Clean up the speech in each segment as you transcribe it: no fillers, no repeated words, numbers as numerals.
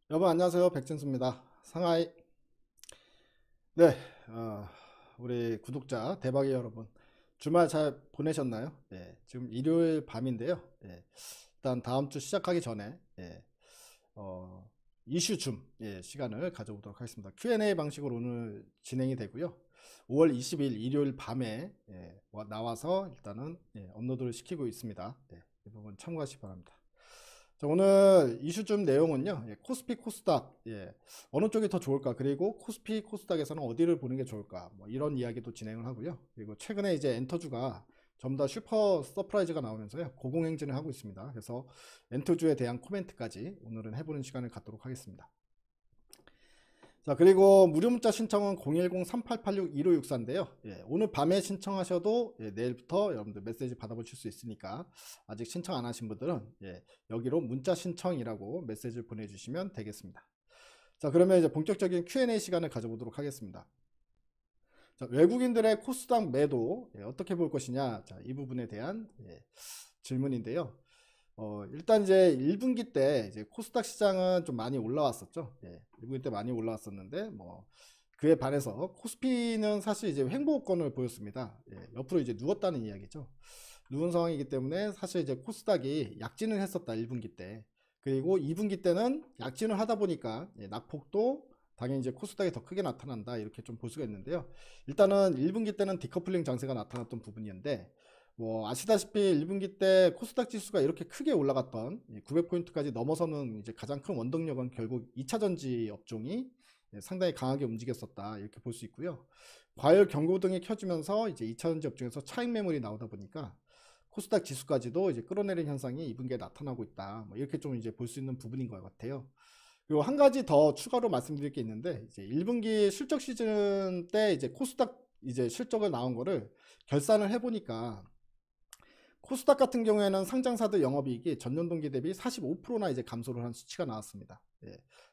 여러분 안녕하세요. 백진수입니다. 상하이. 네, 우리 구독자 대박이 여러분 주말 잘 보내셨나요? 지금 일요일 밤인데요. 일단 다음 주 시작하기 전에 어, 이슈 시간을 가져보도록 하겠습니다. Q&A 방식으로 오늘 진행이 되고요. 5월 20일 일요일 밤에 나와서 일단은 업로드를 시키고 있습니다. 이 부분 참고하시기 바랍니다. 자, 오늘 이슈 내용은요. 코스피 코스닥 어느 쪽이 더 좋을까, 그리고 코스피 코스닥에서는 어디를 보는 게 좋을까, 뭐 이런 이야기도 진행을 하고요. 그리고 최근에 이제 엔터주가 전부 다 슈퍼 서프라이즈가 나오면서요 고공행진을 하고 있습니다. 그래서 엔터주에 대한 코멘트까지 오늘은 해보는 시간을 갖도록 하겠습니다. 자, 그리고 무료 문자 신청은 010-3886-1564인데요. 오늘 밤에 신청하셔도 내일부터 여러분들 메시지 받아보실 수 있으니까 아직 신청 안 하신 분들은 여기로 문자 신청이라고 메시지를 보내주시면 되겠습니다. 자, 그러면 이제 본격적인 Q&A 시간을 가져보도록 하겠습니다. 자, 외국인들의 코스닥 매도 어떻게 볼 것이냐, 자, 이 부분에 대한 질문인데요. 일단 이제 1분기 때 이제 코스닥 시장은 좀 많이 올라왔었죠. 1분기 때 많이 올라왔었는데 뭐 그에 반해서 코스피는 사실 이제 횡보권을 보였습니다. 옆으로 이제 누웠다는 이야기죠. 누운 상황이기 때문에 사실 이제 코스닥이 약진을 했었다 1분기 때. 그리고 2분기 때는 약진을 하다 보니까 낙폭도 당연히 이제 코스닥이 더 크게 나타난다 이렇게 좀 볼 수가 있는데요. 일단은 1분기 때는 디커플링 장세가 나타났던 부분인데 뭐 아시다시피 1분기 때 코스닥 지수가 이렇게 크게 올라갔던 900포인트까지 넘어서는 이제 가장 큰 원동력은 결국 2차전지 업종이 상당히 강하게 움직였었다 이렇게 볼 수 있고요. 과열 경고등이 켜지면서 이제 2차전지 업종에서 차익 매물이 나오다 보니까 코스닥 지수까지도 이제 끌어내린 현상이 2분기에 나타나고 있다. 뭐 이렇게 좀 이제 볼 수 있는 부분인 것 같아요. 그리고 한 가지 더 추가로 말씀드릴 게 있는데 이제 1분기 실적 시즌 때 이제 코스닥 이제 실적을 나온 거를 결산을 해보니까 코스닥 같은 경우에는 상장사들 영업이익이 전년 동기 대비 45%나 이제 감소를 한 수치가 나왔습니다.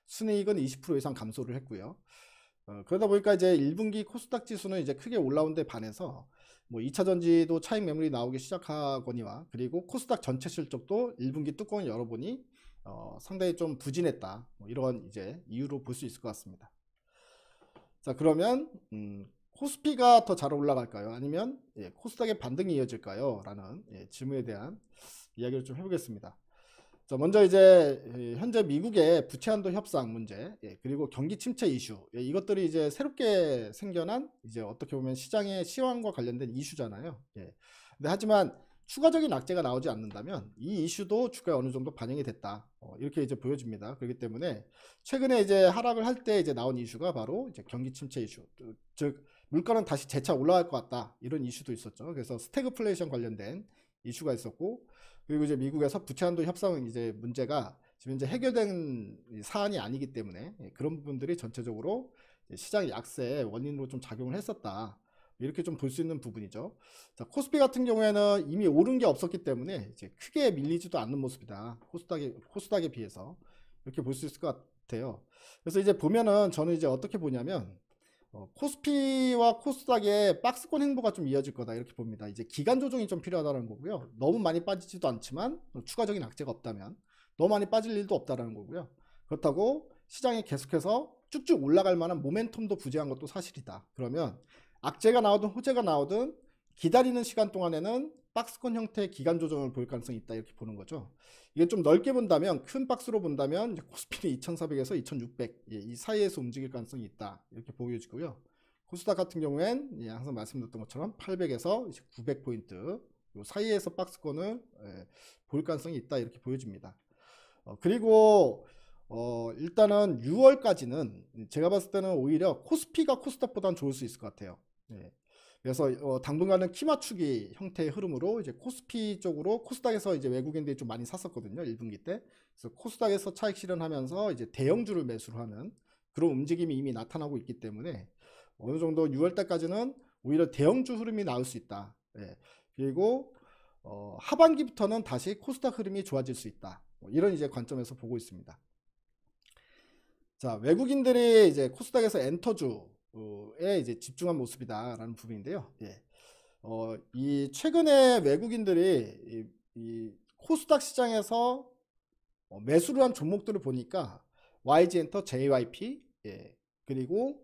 순이익은 20% 이상 감소를 했고요. 그러다 보니까 이제 1분기 코스닥 지수는 이제 크게 올라온 데 반해서 뭐 2차전지도 차익 매물이 나오기 시작하거니와, 그리고 코스닥 전체 실적도 1분기 뚜껑을 열어보니 상당히 좀 부진했다. 뭐 이런 이제 이유로 볼 수 있을 것 같습니다. 자, 그러면 코스피가 더 잘 올라갈까요? 아니면 코스닥의 반등이 이어질까요? 라는 질문에 대한 이야기를 좀 해보겠습니다. 자, 먼저 이제 현재 미국의 부채 한도 협상 문제, 그리고 경기 침체 이슈, 이것들이 이제 새롭게 생겨난 이제 어떻게 보면 시장의 시황과 관련된 이슈잖아요. 근데 하지만 추가적인 악재가 나오지 않는다면 이 이슈도 주가에 어느 정도 반영이 됐다. 이렇게 이제 보여집니다. 그렇기 때문에 최근에 이제 하락을 할 때 이제 나온 이슈가 바로 이제 경기 침체 이슈, 즉 물가는 다시 재차 올라갈 것 같다 이런 이슈도 있었죠. 그래서 스태그플레이션 관련된 이슈가 있었고, 그리고 이제 미국에서 부채 한도 협상 이제 문제가 지금 이제 해결된 사안이 아니기 때문에 그런 부분들이 전체적으로 시장 약세의 원인으로 좀 작용을 했었다. 이렇게 좀 볼 수 있는 부분이죠. 자, 코스피 같은 경우에는 이미 오른 게 없었기 때문에 이제 크게 밀리지도 않는 모습이다. 코스닥에 비해서 이렇게 볼 수 있을 것 같아요. 그래서 이제 보면은 저는 이제 어떻게 보냐면 코스피와 코스닥의 박스권 행보가 좀 이어질 거다 이렇게 봅니다. 이제 기간 조정이 좀 필요하다는 거고요. 너무 많이 빠지지도 않지만 추가적인 악재가 없다면 너무 많이 빠질 일도 없다라는 거고요. 그렇다고 시장이 계속해서 쭉쭉 올라갈 만한 모멘텀도 부재한 것도 사실이다. 그러면 악재가 나오든 호재가 나오든 기다리는 시간 동안에는 박스권 형태의 기간 조정을 볼 가능성이 있다 이렇게 보는 거죠. 이게 좀 넓게 본다면, 큰 박스로 본다면 코스피는 2400에서 2600 이 사이에서 움직일 가능성이 있다 이렇게 보여지고요. 코스닥 같은 경우엔 항상 말씀드렸던 것처럼 800에서 900포인트 사이에서 박스권을 볼 가능성이 있다 이렇게 보여집니다. 그리고 일단은 6월까지는 제가 봤을 때는 오히려 코스피가 코스닥보다는 좋을 수 있을 것 같아요. 그래서 당분간은 키 맞추기 형태의 흐름으로 이제 코스피 쪽으로, 코스닥에서 이제 외국인들이 좀 많이 샀었거든요 1분기 때. 그래서 코스닥에서 차익 실현하면서 이제 대형주를 매수를 하는 그런 움직임이 이미 나타나고 있기 때문에 어느 정도 6월 달까지는 오히려 대형주 흐름이 나올 수 있다. 그리고 하반기부터는 다시 코스닥 흐름이 좋아질 수 있다. 뭐 이런 이제 관점에서 보고 있습니다. 자, 외국인들이 이제 코스닥에서 엔터주에 이제 집중한 모습이다라는 부분인데요. 이 최근에 외국인들이 이 코스닥 시장에서 매수를 한 종목들을 보니까 YG엔터, JYP, 예, 그리고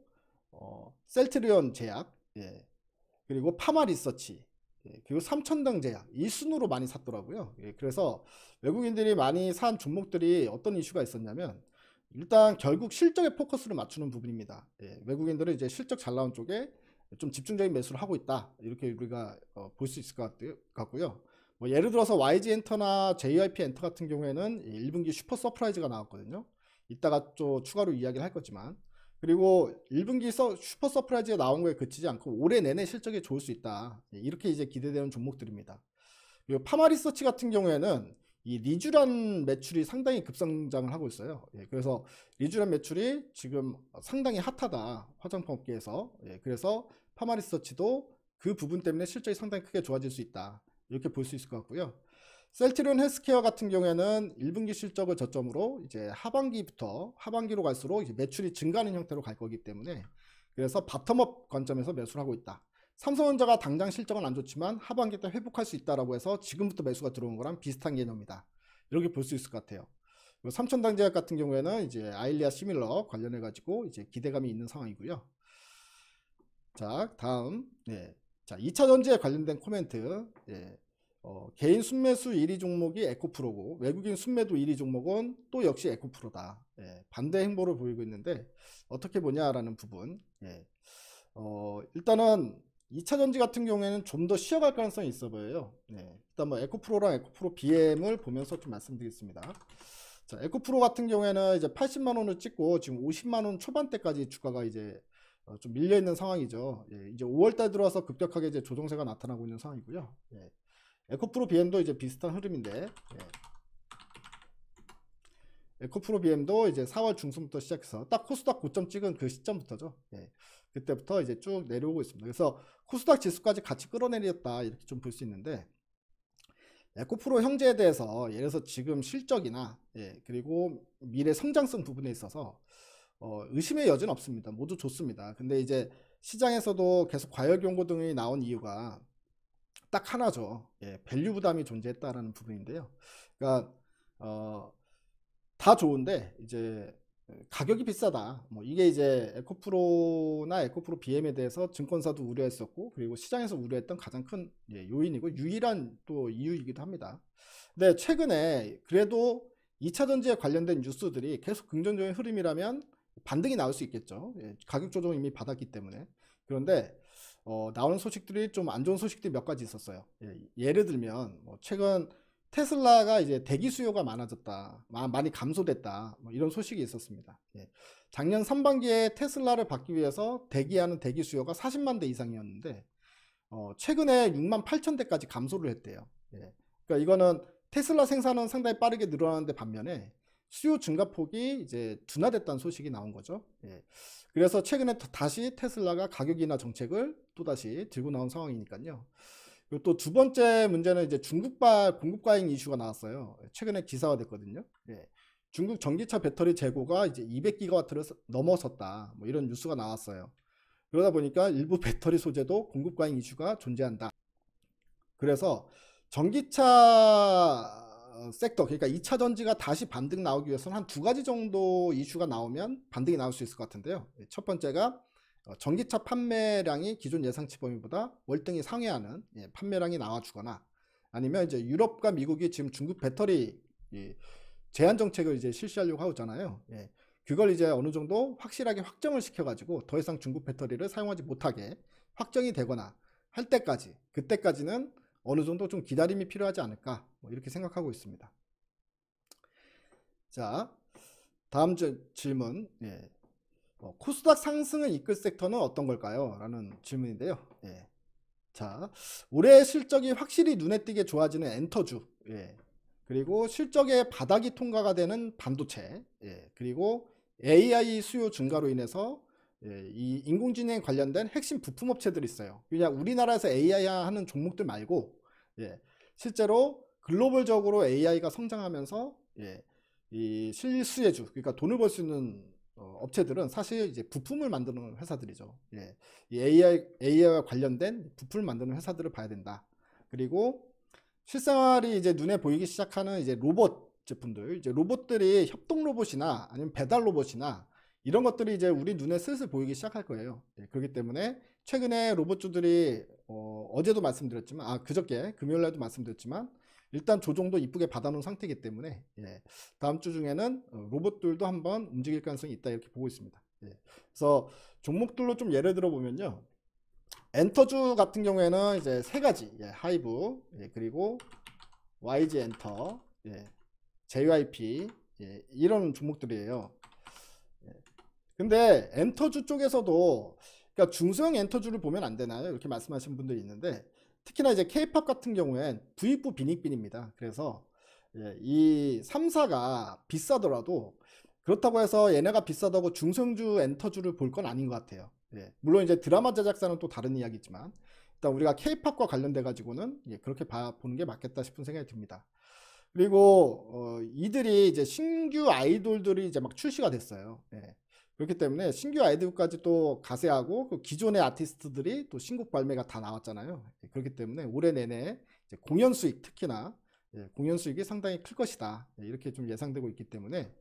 셀트리온 제약, 예, 그리고 파마리서치, 예, 그리고 삼천당 제약, 이 순으로 많이 샀더라고요. 예, 그래서 외국인들이 많이 산 종목들이 어떤 이슈가 있었냐면, 일단 결국 실적에 포커스를 맞추는 부분입니다. 예, 외국인들은 이제 실적 잘 나온 쪽에 좀 집중적인 매수를 하고 있다, 이렇게 우리가 볼 수 있을 것 같고요. 뭐 예를 들어서 YG 엔터나 JYP 엔터 같은 경우에는 1분기 슈퍼 서프라이즈가 나왔거든요. 이따가 또 추가로 이야기를 할 거지만, 그리고 1분기 슈퍼 서프라이즈가 나온 거에 그치지 않고 올해 내내 실적이 좋을 수 있다, 이렇게 이제 기대되는 종목들입니다. 그리고 파마리서치 같은 경우에는 이 리쥬란 매출이 상당히 급성장을 하고 있어요. 예, 그래서 리쥬란 매출이 지금 상당히 핫하다, 화장품 업계에서. 예, 그래서 파마리서치도 그 부분 때문에 실적이 상당히 크게 좋아질 수 있다, 이렇게 볼 수 있을 것 같고요. 셀트리온 헬스케어 같은 경우에는 1분기 실적을 저점으로 이제 하반기로 갈수록 이제 매출이 증가하는 형태로 갈 거기 때문에, 그래서 바텀업 관점에서 매수를 하고 있다. 삼성전자가 당장 실적은 안 좋지만 하반기 때 회복할 수 있다라고 해서 지금부터 매수가 들어온 거랑 비슷한 개념이다, 이렇게 볼 수 있을 것 같아요. 삼천당제약 같은 경우에는 이제 아일리아 시밀러 관련해 가지고 이제 기대감이 있는 상황이고요. 자, 다음, 예, 자, 2차 전지에 관련된 코멘트. 예, 개인 순매수 1위 종목이 에코프로고, 외국인 순매도 1위 종목은 또 역시 에코프로다. 예, 반대 행보를 보이고 있는데 어떻게 보냐라는 부분. 예, 일단은 2차 전지 같은 경우에는 좀 더 쉬어갈 가능성이 있어 보여요. 예, 일단 뭐 에코프로랑 에코프로 BM을 보면서 좀 말씀드리겠습니다. 자, 에코프로 같은 경우에는 이제 80만 원을 찍고 지금 50만 원 초반대까지 주가가 이제 좀 밀려 있는 상황이죠. 예, 이제 5월 달 들어와서 급격하게 이제 조정세가 나타나고 있는 상황이고요. 예, 에코프로 BM도 이제 비슷한 흐름인데, 예, 에코프로 BM도 이제 4월 중순부터 시작해서 딱 코스닥 고점 찍은 그 시점부터죠. 예, 그때부터 이제 쭉 내려오고 있습니다. 그래서 코스닥 지수까지 같이 끌어내렸다, 이렇게 좀 볼 수 있는데, 에코프로 형제에 대해서 예를 들어서 지금 실적이나, 예, 그리고 미래 성장성 부분에 있어서 의심의 여지는 없습니다. 모두 좋습니다. 근데 이제 시장에서도 계속 과열 경고 등이 나온 이유가 딱 하나죠. 예, 밸류 부담이 존재했다라는 부분인데요. 그러니까 다 좋은데 이제 가격이 비싸다, 뭐 이게 이제 에코프로나 에코프로 BM에 대해서 증권사도 우려했었고, 그리고 시장에서 우려했던 가장 큰 요인이고 유일한 또 이유이기도 합니다. 근데 최근에 그래도 2차 전지에 관련된 뉴스들이 계속 긍정적인 흐름이라면 반등이 나올 수 있겠죠. 예, 가격 조정 이미 받았기 때문에. 그런데 나오는 소식들이 좀 안 좋은 소식들이 몇 가지 있었어요. 예를 들면 뭐 최근 테슬라가 이제 대기 수요가 많아졌다, 많이 감소됐다, 뭐 이런 소식이 있었습니다. 예. 작년 3반기에 테슬라를 받기 위해서 대기하는 대기 수요가 40만 대 이상이었는데 최근에 6만 8천 대까지 감소를 했대요. 예. 그러니까 이거는 테슬라 생산은 상당히 빠르게 늘어나는데 반면에 수요 증가폭이 이제 둔화됐다는 소식이 나온 거죠. 예. 그래서 최근에 다시 테슬라가 가격 인하 정책을 또다시 들고 나온 상황이니까요. 그리고 또 두 번째 문제는 이제 중국발 공급 과잉 이슈가 나왔어요. 최근에 기사화됐거든요. 예. 중국 전기차 배터리 재고가 이제 200기가와트를 넘어섰다, 뭐 이런 뉴스가 나왔어요. 그러다 보니까 일부 배터리 소재도 공급 과잉 이슈가 존재한다. 그래서 전기차 섹터, 그러니까 2차 전지가 다시 반등 나오기 위해서는 한 두 가지 정도 이슈가 나오면 반등이 나올 수 있을 것 같은데요. 첫 번째가 전기차 판매량이 기존 예상치 범위보다 월등히 상회하는 판매량이 나와주거나, 아니면 이제 유럽과 미국이 지금 중국 배터리 제한 정책을 이제 실시하려고 하고 있잖아요. 예, 그걸 이제 어느 정도 확실하게 확정을 시켜가지고 더 이상 중국 배터리를 사용하지 못하게 확정이 되거나 할 때까지, 그때까지는 어느 정도 좀 기다림이 필요하지 않을까, 뭐 이렇게 생각하고 있습니다. 자, 다음 질문. 예. 코스닥 상승을 이끌 섹터는 어떤 걸까요? 라는 질문인데요. 예. 자, 올해 실적이 확실히 눈에 띄게 좋아지는 엔터주, 예. 그리고 실적의 바닥이 통과가 되는 반도체, 예. 그리고 AI 수요 증가로 인해서 이 인공지능에 관련된 핵심 부품 업체들이 있어요. 그냥 우리나라에서 AI 하는 종목들 말고, 예. 실제로 글로벌적으로 AI가 성장하면서 이 실수혜주, 그러니까 돈을 벌 수 있는 업체들은 사실 이제 부품을 만드는 회사들이죠. 예. 이 AI와 관련된 부품을 만드는 회사들을 봐야 된다. 그리고 실생활이 이제 눈에 보이기 시작하는 이제 로봇 제품들, 이제 로봇들이 협동 로봇이나 아니면 배달 로봇이나 이런 것들이 이제 우리 눈에 슬슬 보이기 시작할 거예요. 예, 그렇기 때문에 최근에 로봇주들이 어제도 말씀드렸지만, 그저께 금요일 날도 말씀드렸지만, 일단 조정도 이쁘게 받아놓은 상태이기 때문에 예, 다음 주 중에는 로봇들도 한번 움직일 가능성이 있다 이렇게 보고 있습니다. 예, 그래서 종목들로 좀 예를 들어 보면요, 엔터주 같은 경우에는 이제 세 가지, 예, 하이브, 예, 그리고 YG 엔터, 예, JYP, 예, 이런 종목들이에요. 예. 근데 엔터주 쪽에서도, 그러니까 중소형 엔터주를 보면 안 되나요? 이렇게 말씀하시는 분들이 있는데, 특히나 이제 K-팝 같은 경우엔 부익부 빈익빈입니다. 그래서 예, 이 3사가 비싸더라도 그렇다고 해서 얘네가 비싸다고 중성주 엔터주를 볼 건 아닌 것 같아요. 예, 물론 이제 드라마 제작사는 또 다른 이야기지만 일단 우리가 K-팝과 관련돼 가지고는 예, 그렇게 보는 게 맞겠다 싶은 생각이 듭니다. 그리고 이들이 이제 신규 아이돌들이 이제 막 출시가 됐어요. 예. 그렇기 때문에 신규 아이돌까지 또 가세하고 그 기존의 아티스트들이 또 신곡 발매가 다 나왔잖아요. 예. 그렇기 때문에 올해 내내 이제 공연 수익, 특히나 예, 공연 수익이 상당히 클 것이다. 예, 이렇게 좀 예상되고 있기 때문에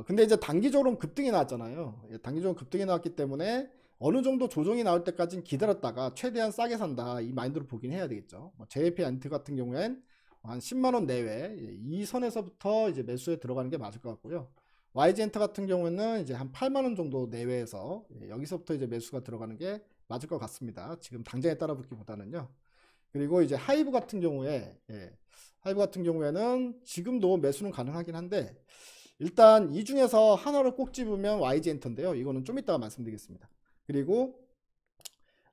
근데 이제 단기적으로 급등이 나왔잖아요. 예, 단기적으로 급등이 나왔기 때문에 어느 정도 조정이 나올 때까지는 기다렸다가 최대한 싸게 산다, 이 마인드로 보긴 해야 되겠죠. JP 엔트 같은 경우엔 한 10만원 내외, 이 선에서부터 이제 매수에 들어가는 게 맞을 것 같고요. YG 엔터 같은 경우에는 이제 한 8만원 정도 내외에서 여기서부터 이제 매수가 들어가는 게 맞을 것 같습니다. 지금 당장에 따라붙기보다는요. 그리고 이제 하이브 같은 경우에, 하이브 같은 경우에는 지금도 매수는 가능하긴 한데, 일단 이 중에서 하나를 꼭 집으면 YG 엔터인데요. 이거는 좀 이따가 말씀드리겠습니다. 그리고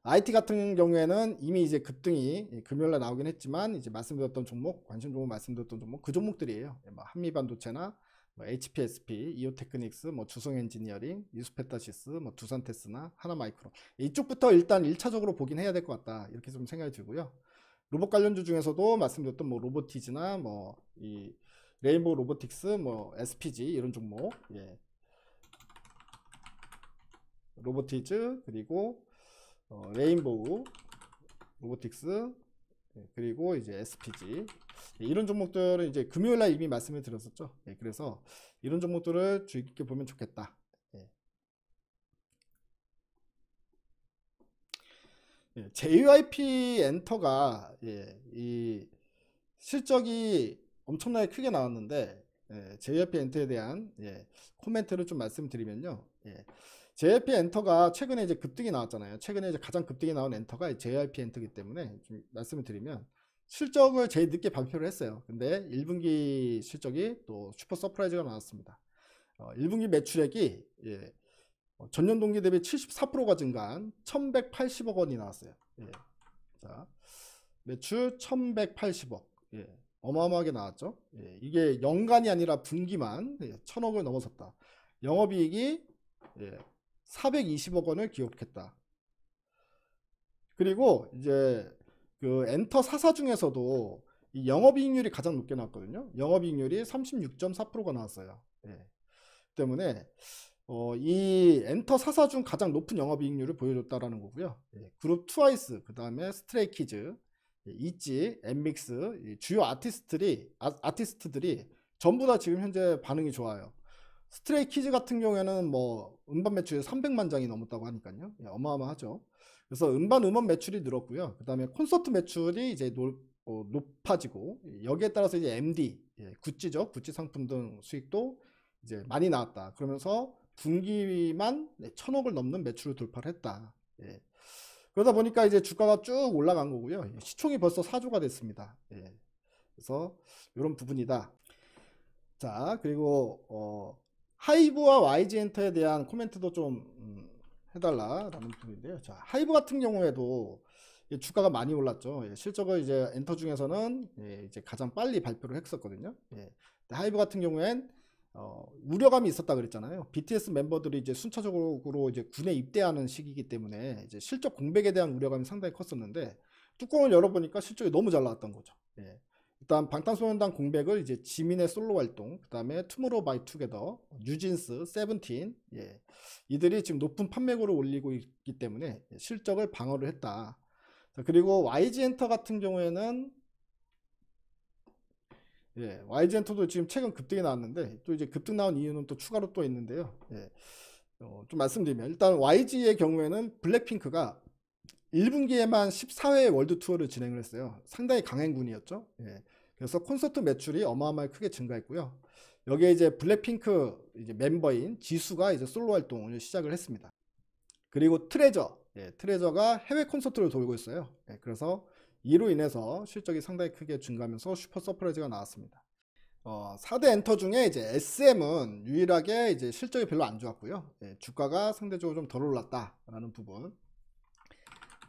IT 같은 경우에는 이미 이제 급등이 금요일날 나오긴 했지만, 이제 말씀드렸던 종목, 관심 종목 말씀드렸던 종목, 그 종목들이에요. 뭐 한미반도체나 뭐 HPSP, 이오테크닉스, 뭐 주성엔지니어링, 유스페타시스, 뭐 두산테스나 하나마이크론, 이쪽부터 일단 1차적으로 보긴 해야 될 것 같다, 이렇게 좀 생각이 들고요. 로봇 관련주 중에서도 말씀드렸던 뭐 로보티즈나 뭐 이 레인보우 로보틱스, 뭐 SPG 이런 종목, 예. 로보티즈, 그리고 레인보우 로보틱스, 그리고 이제 SPG, 이런 종목들은 이제 금요일날 이미 말씀을 드렸었죠. 그래서 이런 종목들을 주의 깊게 보면 좋겠다. JYP 엔터가 이 실적이 엄청나게 크게 나왔는데, JYP 엔터에 대한 코멘트를 좀 말씀드리면요. JYP 엔터가 최근에 이제 급등이 나왔잖아요. 최근에 이제 가장 급등이 나온 엔터가 JYP 엔터이기 때문에 좀 말씀을 드리면, 실적을 제일 늦게 발표를 했어요. 근데 1분기 실적이 또 슈퍼 서프라이즈가 나왔습니다. 1분기 매출액이 전년 동기 대비 74%가 증가한 1180억 원이 나왔어요. 자, 매출 1180억. 어마어마하게 나왔죠. 이게 연간이 아니라 분기만 1000억을 넘어섰다. 영업이익이 420억 원을 기록했다. 그리고 이제 그 엔터 4사 중에서도 이 영업이익률이 가장 높게 나왔거든요. 영업이익률이 36.4%가 나왔어요. 때문에 이 엔터 4사 중 가장 높은 영업이익률을 보여줬다라는 거고요. 그룹 트와이스, 그 다음에 스트레이키즈, 있지, 엠믹스, 주요 아티스트들이 전부 다 지금 현재 반응이 좋아요. 스트레이키즈 같은 경우에는 뭐 음반 매출이 300만 장이 넘었다고 하니까요. 어마어마하죠. 그래서 음반 매출이 늘었고요. 그 다음에 콘서트 매출이 이제 높아지고, 여기에 따라서 이제 MD, 굿즈죠. 굿즈 상품 등 수익도 이제 많이 나왔다. 그러면서 분기만 1000억을 넘는 매출을 돌파를 했다. 그러다 보니까 이제 주가가 쭉 올라간 거고요. 시총이 벌써 4조가 됐습니다. 그래서 이런 부분이다. 자, 그리고 하이브와 YG 엔터에 대한 코멘트도 좀 해달라라는 부분인데요. 자, 하이브 같은 경우에도 주가가 많이 올랐죠. 실적을 이제 엔터 중에서는 이제 가장 빨리 발표를 했었거든요. 하이브 같은 경우엔 우려감이 있었다 그랬잖아요. BTS 멤버들이 이제 순차적으로 이제 군에 입대하는 시기이기 때문에 이제 실적 공백에 대한 우려감이 상당히 컸었는데, 뚜껑을 열어보니까 실적이 너무 잘 나왔던 거죠. 일단 방탄소년단 공백을 이제 지민의 솔로 활동, 그 다음에 투모로우바이투게더, 뉴진스, 세븐틴, 이들이 지금 높은 판매고를 올리고 있기 때문에 실적을 방어를 했다. 자, 그리고 YG 엔터 같은 경우에는 예, YG엔터도 지금 최근 급등이 나왔는데 또 이제 급등 나온 이유는 또 추가로 또 있는데요. 예, 좀 말씀드리면 일단 YG의 경우에는 블랙핑크가 1분기에만 14회 월드 투어를 진행을 했어요. 상당히 강행군이었죠. 예, 그래서 콘서트 매출이 어마어마하게 크게 증가했고요. 여기에 이제 블랙핑크 이제 멤버인 지수가 이제 솔로 활동을 시작을 했습니다. 그리고 트레저, 예, 트레저가 해외 콘서트를 돌고 있어요. 예, 그래서 이로 인해서 실적이 상당히 크게 증가하면서 슈퍼 서프라이즈가 나왔습니다. 4대 엔터 중에 이제 SM은 유일하게 이제 실적이 별로 안 좋았고요. 예, 주가가 상대적으로 좀 덜 올랐다라는 부분.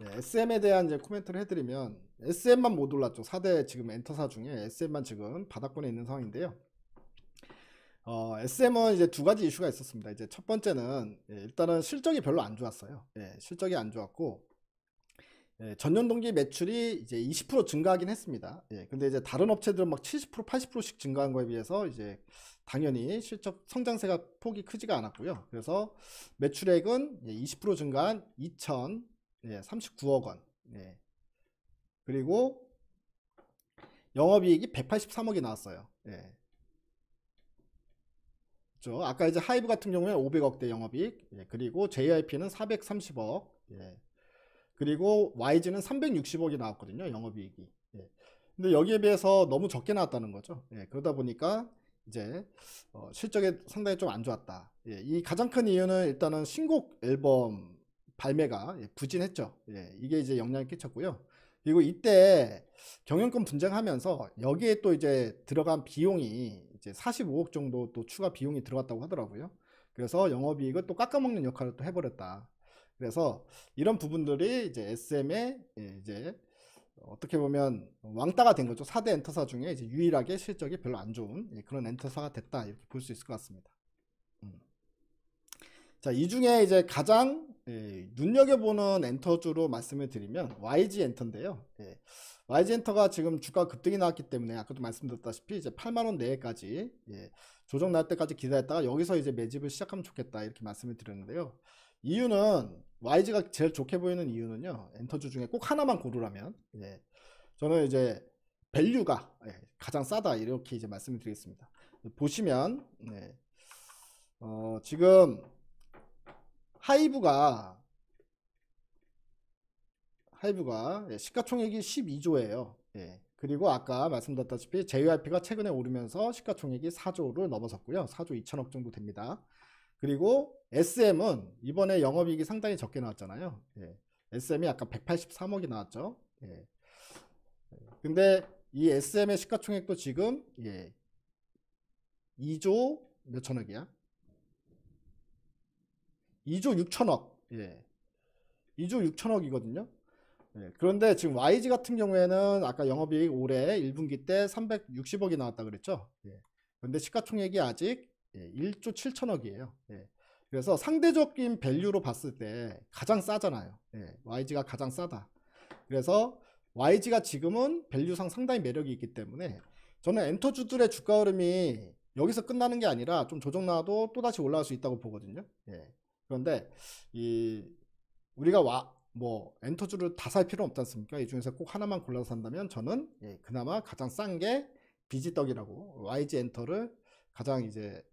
예, SM에 대한 이제 코멘트를 해드리면 SM만 못 올랐죠. 4대 지금 엔터사 중에 SM만 지금 바닥권에 있는 상황인데요. SM은 이제 두 가지 이슈가 있었습니다. 이제 첫 번째는 일단은 실적이 별로 안 좋았어요. 예, 실적이 안 좋았고 전년 동기 매출이 이제 20% 증가하긴 했습니다. 예, 근데 이제 다른 업체들은 막 70%, 80%씩 증가한 거에 비해서 이제 당연히 실적 성장세가 폭이 크지가 않았고요. 그래서 매출액은 20% 증가한 2,039억 원. 예. 그리고 영업이익이 183억이 나왔어요. 예. 그렇죠? 아까 이제 하이브 같은 경우에 500억대 영업이익, 예. 그리고 JYP는 430억, 예. 그리고 YG는 360억이 나왔거든요. 영업이익이. 예. 근데 여기에 비해서 너무 적게 나왔다는 거죠. 예. 그러다 보니까 이제 실적이 상당히 좀 안 좋았다. 예. 이 가장 큰 이유는 일단은 신곡 앨범 발매가 부진했죠. 예. 이게 이제 영향을 끼쳤고요. 그리고 이때 경영권 분쟁하면서 여기에 또 이제 들어간 비용이 이제 45억 정도 또 추가 비용이 들어갔다고 하더라고요. 그래서 영업이익을 또 깎아먹는 역할을 또 해버렸다. 그래서 이런 부분들이 이제 SM의 이제 어떻게 보면 왕따가 된 거죠. 4대 엔터사 중에 이제 유일하게 실적이 별로 안 좋은 그런 엔터사가 됐다. 이렇게 볼 수 있을 것 같습니다. 자, 이 중에 이제 가장 눈여겨보는 엔터주로 말씀을 드리면 YG 엔터인데요. YG 엔터가 지금 주가 급등이 나왔기 때문에 아까도 말씀드렸다시피 이제 8만원 내외까지 조정 날 때까지 기다렸다가 여기서 이제 매집을 시작하면 좋겠다 이렇게 말씀을 드렸는데요. 이유는 YG가 제일 좋게 보이는 이유는요. 엔터주 중에 꼭 하나만 고르라면 저는 이제 밸류가 가장 싸다 이렇게 이제 말씀을 드리겠습니다. 보시면 지금 하이브가 시가총액이 12조예요. 그리고 아까 말씀드렸다시피 JYP가 최근에 오르면서 시가총액이 4조를 넘어섰고요. 4조 2천억 정도 됩니다. 그리고 SM은 이번에 영업이익이 상당히 적게 나왔잖아요. SM이 아까 183억이 나왔죠. 근데 이 SM의 시가총액도 지금 2조 몇천억이야? 2조 6천억. 2조 6천억이거든요. 그런데 지금 YG 같은 경우에는 아까 영업이익 올해 1분기 때 360억이 나왔다 그랬죠. 그런데 시가총액이 아직 1조 7천억이에요. 그래서 상대적인 밸류로 봤을 때 가장 싸잖아요. YG가 가장 싸다. 그래서 YG가 지금은 밸류상 상당히 매력이 있기 때문에 저는 엔터주들의 주가 흐름이 여기서 끝나는 게 아니라 좀 조정 나와도 또다시 올라갈 수 있다고 보거든요. 그런데 우리가 엔터주를 다 살 필요는 없지 않습니까? 이 중에서 꼭 하나만 골라서 산다면 저는 그나마 가장 싼 게 비지떡이라고 YG 엔터를 가장 이제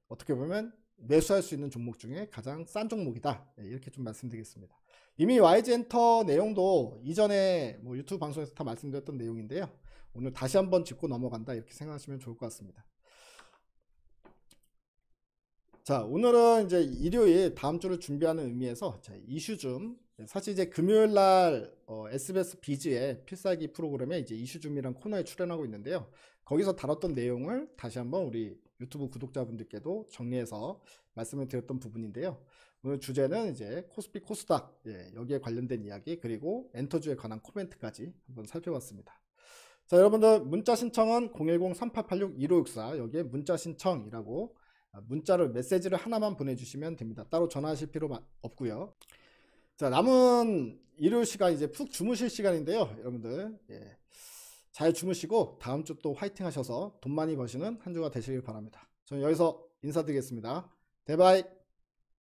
어떻게 보면 매수할 수 있는 종목 중에 가장 싼 종목이다. 이렇게 좀 말씀드리겠습니다. 이미 YG 엔터 내용도 이전에 유튜브 방송에서 다 말씀드렸던 내용인데요. 오늘 다시 한번 짚고 넘어간다 이렇게 생각하시면 좋을 것 같습니다. 자, 오늘은 이제 일요일 다음 주를 준비하는 의미에서 이슈 좀 사실 이제 금요일 날 SBS 비즈의 필살기 프로그램에 이제 이슈줌이란 코너에 출연하고 있는데요. 거기서 다뤘던 내용을 다시 한번 우리 유튜브 구독자분들께도 정리해서 말씀을 드렸던 부분인데요. 오늘 주제는 이제 코스피 코스닥 여기에 관련된 이야기 그리고 엔터주에 관한 코멘트까지 한번 살펴봤습니다. 자, 여러분들 문자 신청은 010-3886-1564 여기에 문자 신청이라고 문자를 메시지를 하나만 보내주시면 됩니다. 따로 전화하실 필요 없고요. 자, 남은 일요일 시간 이제 푹 주무실 시간인데요. 여러분들 잘 주무시고 다음 주 또 화이팅 하셔서 돈 많이 버시는 한 주가 되시길 바랍니다. 저는 여기서 인사드리겠습니다. 대바이.